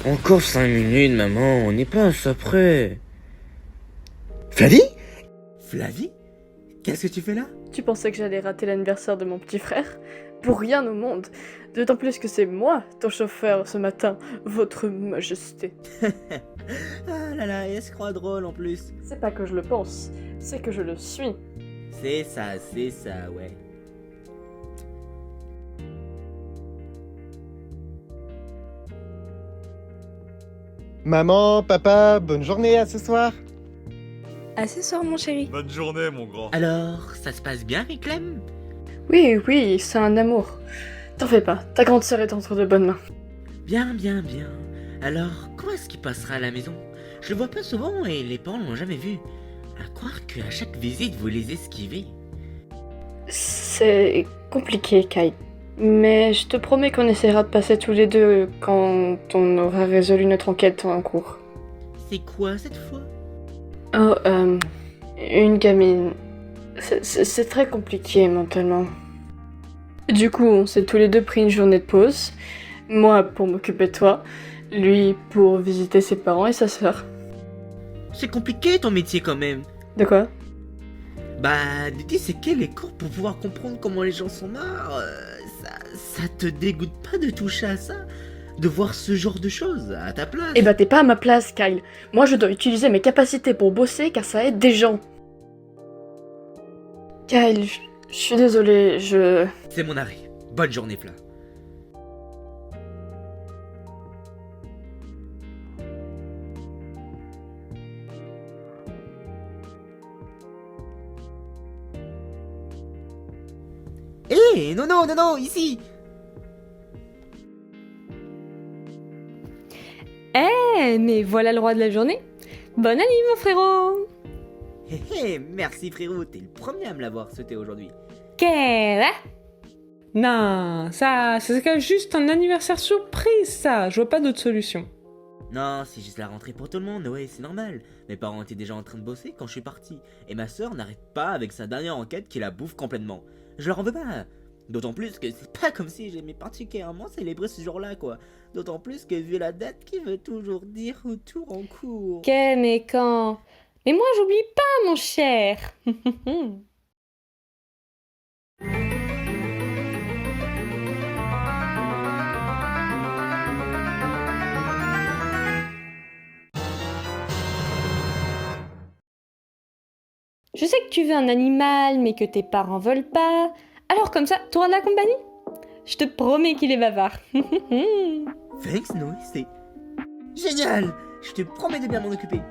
Encore 5 minutes, maman, on n'est pas à ça près. Flavie? Flavie? Qu'est-ce que tu fais là? Tu pensais que j'allais rater l'anniversaire de mon petit frère? Pour rien au monde. D'autant plus que c'est moi, ton chauffeur, ce matin, votre majesté. Ah là là, elle se croit drôle en plus. C'est pas que je le pense, c'est que je le suis. C'est ça, ouais. Maman, papa, bonne journée à ce soir. À ce soir, mon chéri. Bonne journée, mon grand. Alors, ça se passe bien, Clem? Oui, c'est un amour. T'en fais pas, ta grande sœur est entre de bonnes mains. Bien. Alors, quand est-ce qu'il passera à la maison? Je le vois pas souvent et les parents l'ont jamais vu. À croire qu'à chaque visite, vous les esquivez. C'est compliqué, Kai. Mais je te promets qu'on essaiera de passer tous les deux quand on aura résolu notre enquête en cours. C'est quoi cette fois? Oh, une gamine. C'est très compliqué mentalement. Du coup, on s'est tous les deux pris une journée de pause. Moi pour m'occuper de toi, lui pour visiter ses parents et sa sœur. C'est compliqué ton métier quand même. De quoi? Bah, disséquer les cours pour pouvoir comprendre comment les gens sont morts, ça te dégoûte pas de toucher à ça? De voir ce genre de choses à ta place? Eh bah t'es pas à ma place, Kyle. Moi je dois utiliser mes capacités pour bosser car ça aide des gens. Kyle, je suis désolée, C'est mon arrêt. Bonne journée, Fla. Hé, non, ici. Mais voilà le roi de la journée. Bonne année, mon frérot. Hé, merci frérot, t'es le premier à me l'avoir sauté aujourd'hui. Qu'est-ce? Non, ça c'est juste un anniversaire surprise, ça. Je vois pas d'autre solution. Non, c'est juste la rentrée pour tout le monde, ouais, c'est normal. Mes parents étaient déjà en train de bosser quand je suis parti. Et ma sœur n'arrête pas avec sa dernière enquête qui la bouffe complètement. Je leur en veux pas. D'autant plus que c'est pas comme si j'aimais particulièrement célébrer ce jour-là, quoi. D'autant plus que vu la date qui veut toujours dire retour en cours. Mais quand? Mais moi j'oublie pas, mon cher. Je sais que tu veux un animal, mais que tes parents veulent pas. Alors comme ça, t'auras de la compagnie? Je te promets qu'il est bavard. Thanks, Noé, c'est génial. Je te promets de bien m'en occuper.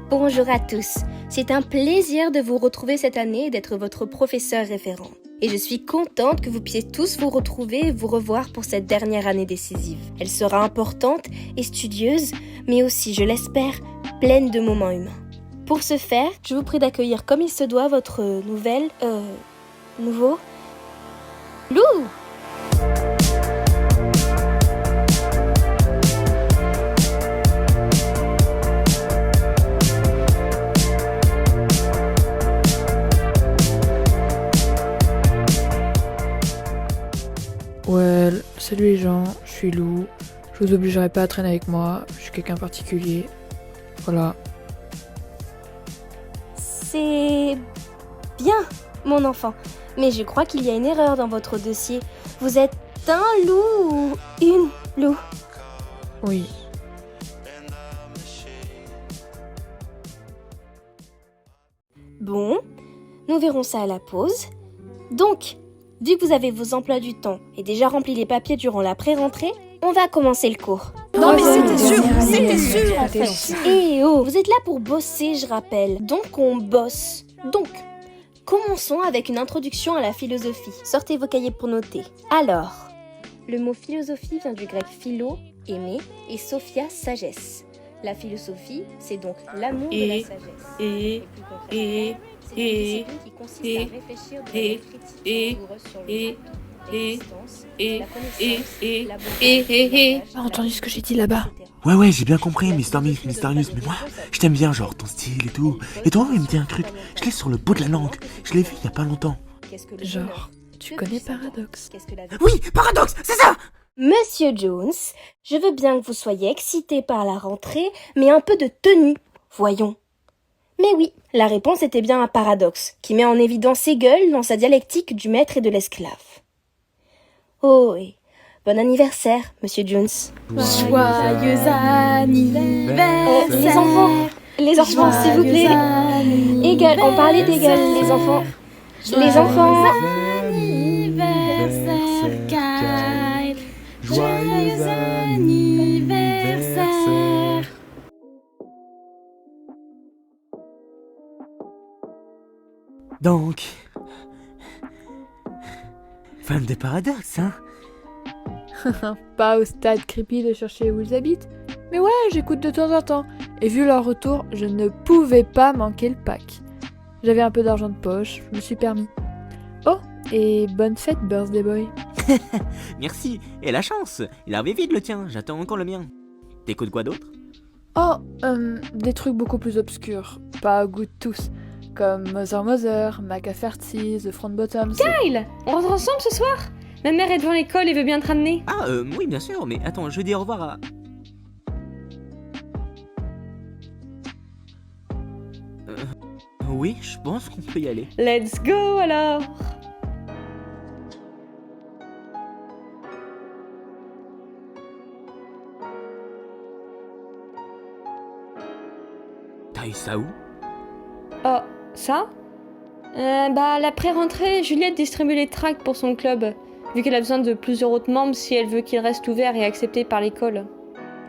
Bonjour à tous, c'est un plaisir de vous retrouver cette année et d'être votre professeur référent. Et je suis contente que vous puissiez tous vous retrouver et vous revoir pour cette dernière année décisive. Elle sera importante et studieuse, mais aussi, je l'espère, pleine de moments humains. Pour ce faire, je vous prie d'accueillir comme il se doit votre nouveau Lou. Ouais, salut les gens, je suis Lou. Je vous obligerai pas à traîner avec moi, je suis quelqu'un particulier. Voilà. C'est bien, mon enfant. Mais je crois qu'il y a une erreur dans votre dossier. Vous êtes un loup ou une loup? Oui. Bon, nous verrons ça à la pause. Donc, vu que vous avez vos emplois du temps et déjà rempli les papiers durant la pré-rentrée, on va commencer le cours. Non mais c'était sûr en fait. Eh oh, vous êtes là pour bosser, je rappelle. Donc on bosse. Donc, Commençons avec une introduction à la philosophie. Sortez vos cahiers pour noter. Alors, le mot philosophie vient du grec philo, aimer, et sophia, sagesse. La philosophie, c'est donc l'amour de la sagesse. Et plus concrètement, c'est une discipline qui consiste à réfléchir de manière critique et rigoureuse sur le tout, l'existence, la connaissance, la beauté, T'as entendu ce que j'ai dit là-bas? Ouais, j'ai bien compris, Mister Mysterious, mais moi, je t'aime bien, genre, ton style et tout. Et toi, il me dit un truc, je l'ai sur le bout de la langue, je l'ai vu il y a pas longtemps. Genre, tu connais Paradoxe? Oui, Paradoxe, c'est ça! Monsieur Jones, je veux bien que vous soyez excité par la rentrée, mais un peu de tenue, voyons. Mais oui, la réponse était bien un paradoxe, qui met en évidence Hegel dans sa dialectique du maître et de l'esclave. Oh, et bon anniversaire, Monsieur Jones. Joyeux anniversaire. Les enfants, s'il vous plaît. Hegel, on parlait d'Hegel, les enfants. Les enfants. Anniversaire, Kyle. Joyeux anniversaire. Donc... Fan de Paradoxe, hein? Pas au stade creepy de chercher où ils habitent, mais ouais, j'écoute de temps en temps. Et vu leur retour, je ne pouvais pas manquer le pack. J'avais un peu d'argent de poche, je me suis permis. Oh, et bonne fête, Birthday Boy. Merci, et la chance, il arrive vite le tien, j'attends encore le mien. T'écoutes quoi d'autre? Oh, des trucs beaucoup plus obscurs, pas à goût de tous, comme Mother, McAfee, The Front Bottoms. Kyle, on rentre ensemble ce soir? Ma mère est devant l'école et veut bien te ramener. Ah, oui, bien sûr, mais attends, je dis au revoir à... Oui, je pense qu'on peut y aller. Let's go alors. T'as eu ça où? Oh, ça? Bah, l'après-rentrée, Juliette distribue les tracts pour son club, vu qu'elle a besoin de plusieurs autres membres si elle veut qu'il reste ouvert et accepté par l'école.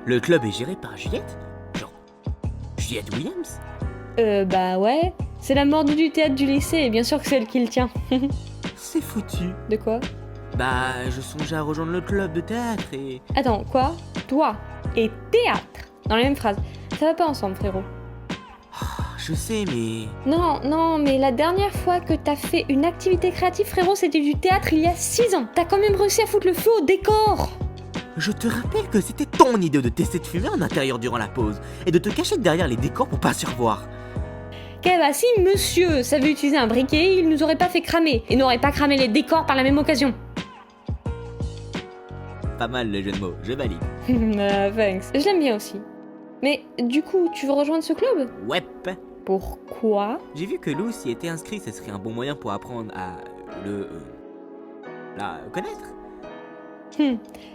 Le club est géré par Juliette? Genre... Juliette Williams? Bah ouais. C'est la mordue du théâtre du lycée, et bien sûr que c'est elle qui le tient. C'est foutu. De quoi? Bah, je songeais à rejoindre le club de théâtre et... Attends, quoi? Toi et théâtre dans la même phrase. Ça va pas ensemble, frérot. Je sais, mais... Non, mais la dernière fois que t'as fait une activité créative, frérot, c'était du théâtre il y a 6 ans. T'as quand même réussi à foutre le feu au décor. Je te rappelle que c'était ton idée de tester de fumer en intérieur durant la pause et de te cacher derrière les décors pour pas se revoir. Bah si monsieur savait utiliser un briquet, il nous aurait pas fait cramer et n'aurait pas cramé les décors par la même occasion. Pas mal le jeu de mots, je valide. Thanks. Je l'aime bien aussi. Mais du coup, tu veux rejoindre ce club? Ouais. Pourquoi? J'ai vu que Lou s'y était inscrit, ce serait un bon moyen pour apprendre à la connaître.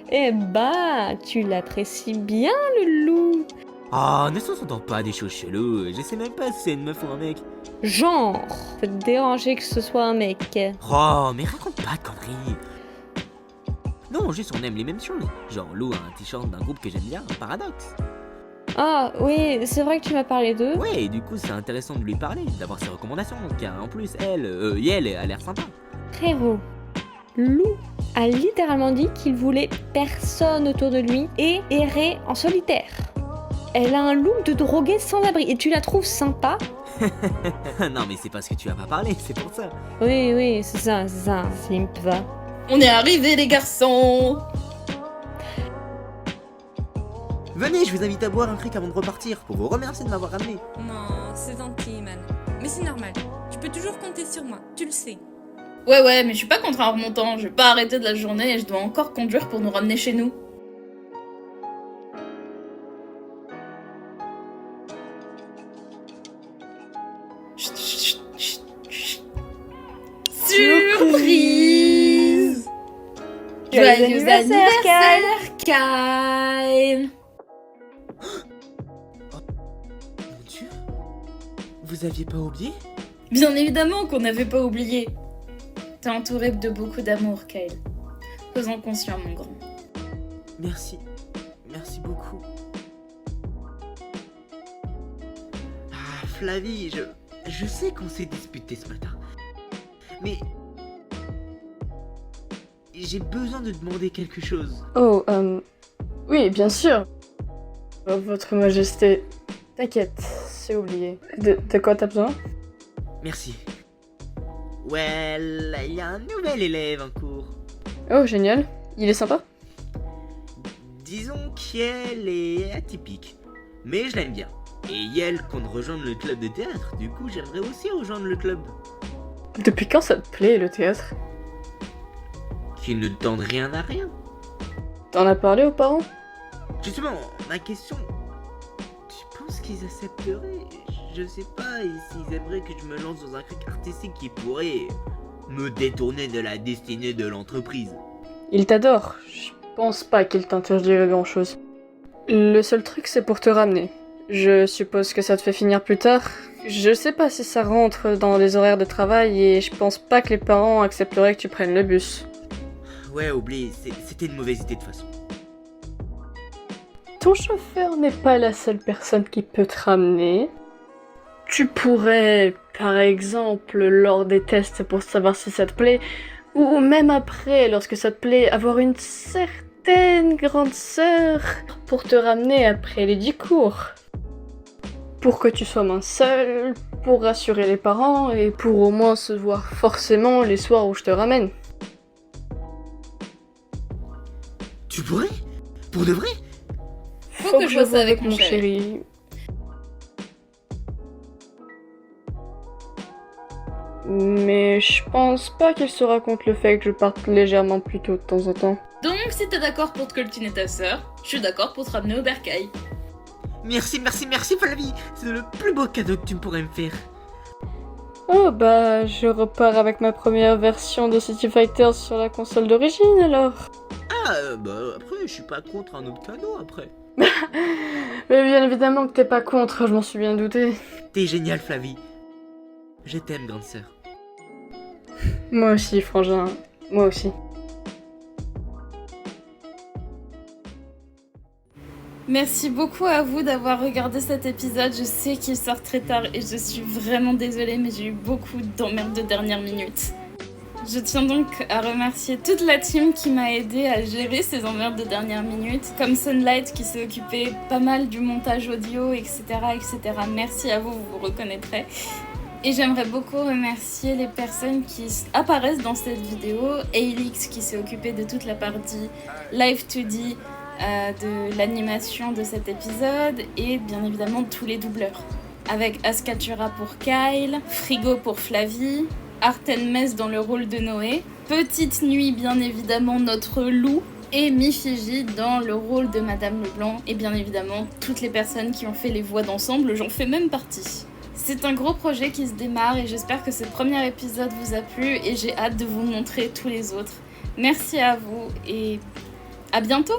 Eh bah, tu l'apprécies bien le loup. Oh, ne s'entend pas des choses cheloues, je sais même pas si c'est une meuf ou un mec. Genre, ça te déranger que ce soit un mec. Oh, mais raconte pas de conneries. Non, juste on aime les mêmes choses. Genre Lou a un t-shirt d'un groupe que j'aime bien, Paradoxe. Ah oui, c'est vrai que tu m'as parlé d'eux. Ouais, et du coup c'est intéressant de lui parler, d'avoir ses recommandations, car en plus elle a l'air sympa. Frérot, Lou a littéralement dit qu'il voulait personne autour de lui et errer en solitaire. Elle a un look de droguée sans abri et tu la trouves sympa? Non mais c'est parce que tu as pas parlé, c'est pour ça. Oui, c'est ça, Simp va. On est arrivés les garçons. Venez, je vous invite à boire un truc avant de repartir, pour vous remercier de m'avoir ramené. Non, c'est gentil, man. Mais c'est normal. Tu peux toujours compter sur moi, tu le sais. Ouais, mais je suis pas contre un remontant. Je vais pas arrêter de la journée et je dois encore conduire pour nous ramener chez nous. Surprise! Joyeux anniversaire, Kyle! Mon Dieu, vous aviez pas oublié? Bien évidemment qu'on n'avait pas oublié. T'es entouré de beaucoup d'amour, Kyle. Sois-en conscient, mon grand. Merci beaucoup. Ah, Flavie, je sais qu'on s'est disputé ce matin. Mais... j'ai besoin de demander quelque chose. Oh, oui, bien sûr. Votre Majesté. T'inquiète, c'est oublié. De quoi t'as besoin? Merci. Well, il y a un nouvel élève en cours. Oh, génial. Il est sympa? Disons qu'elle est atypique, mais je l'aime bien. Et Yel compte rejoindre le club de théâtre, du coup j'aimerais aussi rejoindre le club. Depuis quand ça te plaît, le théâtre? Qu'ils ne tendent rien à rien. T'en as parlé aux parents? Justement, ma question... tu penses qu'ils accepteraient? Je sais pas, et s'ils aimeraient que je me lance dans un truc artistique qui pourrait... me détourner de la destinée de l'entreprise. Ils t'adorent. Je pense pas qu'ils t'interdiraient grand chose. Le seul truc, c'est pour te ramener. Je suppose que ça te fait finir plus tard. Je sais pas si ça rentre dans les horaires de travail et je pense pas que les parents accepteraient que tu prennes le bus. Ouais, oublie, c'était une mauvaise idée de toute façon. Ton chauffeur n'est pas la seule personne qui peut te ramener. Tu pourrais, par exemple, lors des tests pour savoir si ça te plaît, ou même après, lorsque ça te plaît, avoir une certaine grande sœur pour te ramener après les 10 cours. Pour que tu sois moins seul, pour rassurer les parents et pour au moins se voir forcément les soirs où je te ramène. Tu pourrais? Pour de vrai? Faut que je bosse avec mon chéri. Mais je pense pas qu'il se raconte le fait que je parte légèrement plus tôt de temps en temps. Donc, si t'es d'accord pour te coltiner ta sœur, je suis d'accord pour te ramener au bercail. Merci Flavie, c'est le plus beau cadeau que tu pourrais me faire. Oh bah, je repars avec ma première version de City Fighters sur la console d'origine alors. Ah, bah après, je suis pas contre un autre cadeau après. Mais bien évidemment que t'es pas contre, je m'en suis bien douté. T'es génial Flavie. Je t'aime, grande sœur. Moi aussi, frangin. Moi aussi. Merci beaucoup à vous d'avoir regardé cet épisode. Je sais qu'il sort très tard et je suis vraiment désolée, mais j'ai eu beaucoup d'emmerdes de dernière minute. Je tiens donc à remercier toute la team qui m'a aidé à gérer ces emmerdes de dernière minute, comme Sunlight qui s'est occupé pas mal du montage audio, etc. Merci à vous, vous vous reconnaîtrez. Et j'aimerais beaucoup remercier les personnes qui apparaissent dans cette vidéo. Aelix qui s'est occupé de toute la partie Live 2D de l'animation de cet épisode. Et bien évidemment tous les doubleurs. Avec Askatura pour Kyle, Frigo pour Flavie, Artenmes dans le rôle de Noé, Petite Nuit bien évidemment notre Lou, et Mifiji dans le rôle de Madame Leblanc. Et bien évidemment toutes les personnes qui ont fait les voix d'ensemble, j'en fais même partie. C'est un gros projet qui se démarre et j'espère que ce premier épisode vous a plu et j'ai hâte de vous montrer tous les autres. Merci à vous et à bientôt!